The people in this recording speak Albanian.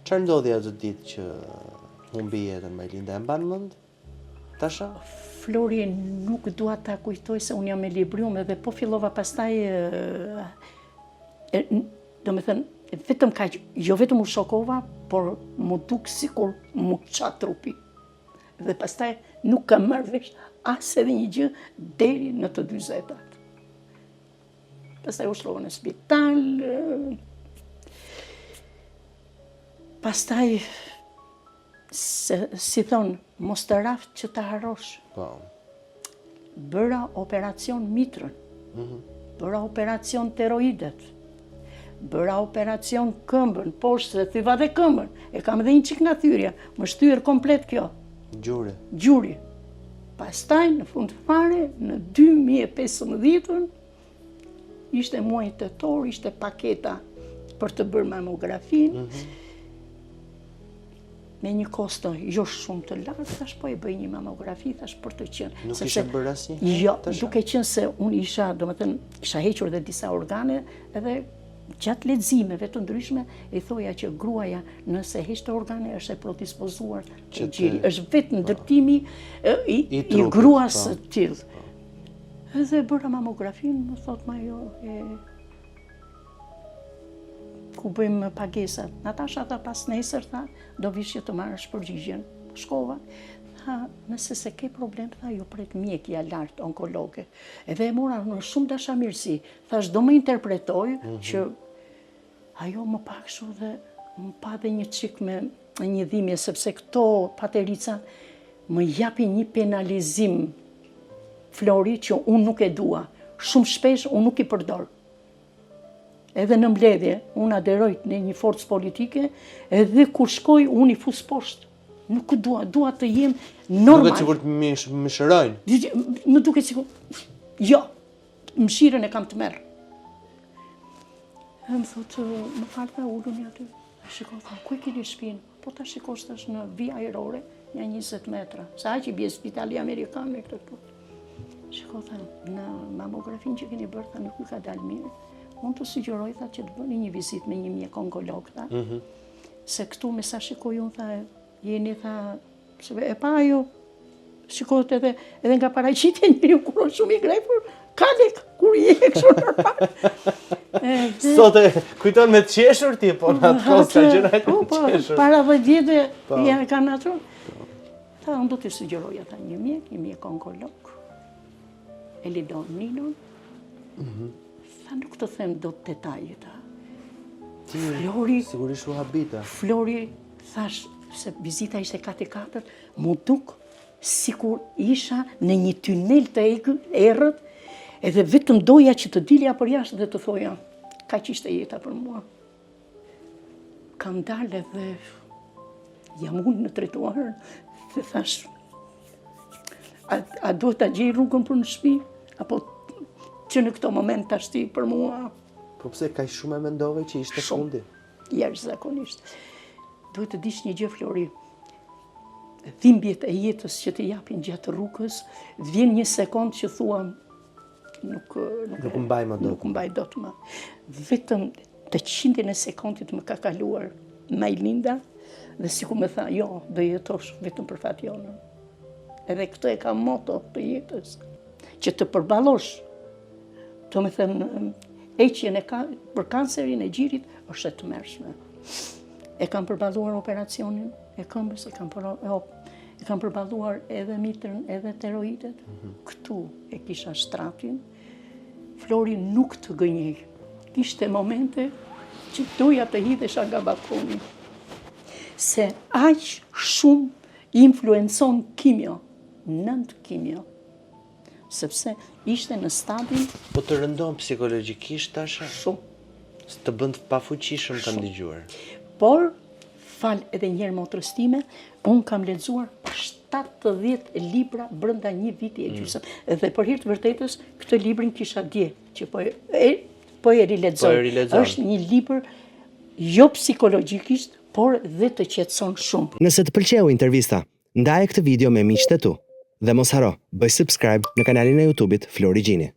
Çfarë ndodhi atë ditë që humbi jetën Majlinda, e mban mend? Tasha? Flori, nuk dua ta kujtoj se unë jam e libriume dhe po fillova pastaj, do me thënë, vetëm kaq, jo vetëm u shokova, por mu duk sikur mu qa trupi. Dhe pastaj nuk kam marrë vesh as edhe një gjë deri në të 40-at. Pastaj u shtrova në spital, pastaj, si thonë, mos të raft që të harosh. Po. Bëra operacion mitrën, bëra operacion teroidet, bëra operacion këmbën, poshtë, thyva dhe këmbën. E kam edhe një qik nga thyrja, më shtyër komplet kjo. Gjuri. Pastaj, në fund fare, në 2015, ishte muaj tetor, ishte paketa për të bërë mamografin, me një kosto jo shumë të lartë, thash po e bëj një mamografi, thash për të qenë. Nuk ishe bërë asnjë? Jo, duke qenë se unë isha, do më thënë, isha hequr dhe disa organe, edhe gjatë leximeve të ndryshme, i thoja që gruaja nëse heqte organe është e predispozuar të gjiri. Është vetë ndërtimi i gruas së tillë. Edhe bëra mamografin, më thot ma jo, ku bëjmë pagesat. Natasha tha pas nesër, tha, do vish që të marrësh përgjigjen. Shkova, tha, nëse se ke problem, tha, ju pret mjekja lartë, onkologe. Edhe e mora në shumë dashamirësi. Thash, do më interpretoj që ajo më pak shu dhe më pa dhe një qik me një dhimje, sepse këto paterica më japi një penalizim, Flori, që unë nuk e dua. Shumë shpesh unë nuk i përdor. Edhe në mbledhje, unë aderojt në një forcë politike, edhe kur shkoj, unë i fus poshtë. Nuk dua të jem normal. Duket sikur të më shërojnë? Më duket sikur, jo, mëshirën e kam të merë. E më thotë, më falë tha ullën aty. Shiko, tha, ku e keni shpinë? Po ta shikosh tash në vija aerore, një 20 metra. Sa që i bje spitali Amerikan me këtë këtu. Shiko, tha, në mamografin që keni bërë, tha, nuk ju ka dalë mirë. Unë të sugjeroj, tha, që të bëni një vizit me një mjek onkolog, tha. Se këtu me sa shikoj unë, tha, jeni, tha, e pa ajo, shikojt edhe nga paraqitja njëri kur është shumë i grejpur, kalek, kur je kështu normal. Sot e kujton me të qeshur ti, po në atë kohë ka gjëra të qeshur. Para 10 vjetë ja e kanë atë. Tha, unë do të sugjeroja, tha, një mjek onkolog, Elidon Ninon. Tha, nuk të them do të detajet. Flori, sigurisht u habita. Flori, thash, se vizita ishte 4-4, mu duk sikur isha në një tunel të errët, edhe vetëm doja që të dilja për jashtë dhe të thoja, ka që ishte jeta për mua. Kam dalë dhe jam unë në tretuar, dhe thash, a duhet ta gjej rrugën për në shtëpi, apo që në këto moment të ashti për mua. Po pse ka shumë e mendove që ishte fundi? Jashtëzakonisht. Duhet të dish një gjë, Flori. Dhimbjet e jetës që të japin gjatë rrugës, vjen një sekond që thua nuk mbaj më dot. Nuk mbaj dot më. Vetëm të 100 e sekondit më ka kaluar Majlinda dhe sikur më tha, jo, do jetosh vetëm për fat jonë. Edhe këtë e ka moto të jetës, që të përballosh. Do me thënë, heqjen për kancerin e gjirit është e tmerrshme. E kam përballuar operacionin e këmbës, e kam përballuar edhe mitrën, edhe teroidet. Këtu e kisha shtratin. Flori, nuk të gënjej. Kishte momente që doja të hidhesha nga balkoni. Se aq shumë influencon kimjo, 9 kimjo. Sepse ishte në stadin... Po të rëndon psikologjikisht, Tasha? Shumë. Së të bënd pafuqishëm kam dëgjuar. Por, fal edhe njerë motrës time, unë kam lexuar 70 libra brenda një viti e gjysëm. Dhe për hir të vërtetës, këtë librin kisha dje, që po e rilexoj. Është një libër jo psikologjikisht, por dhe të qetëson shumë. Nëse të pëlqeu intervista, ndaje këtë video me miqtë e tu. Dhe mos haro, bëj subscribe në kanalin e YouTube-it Flori Gjini.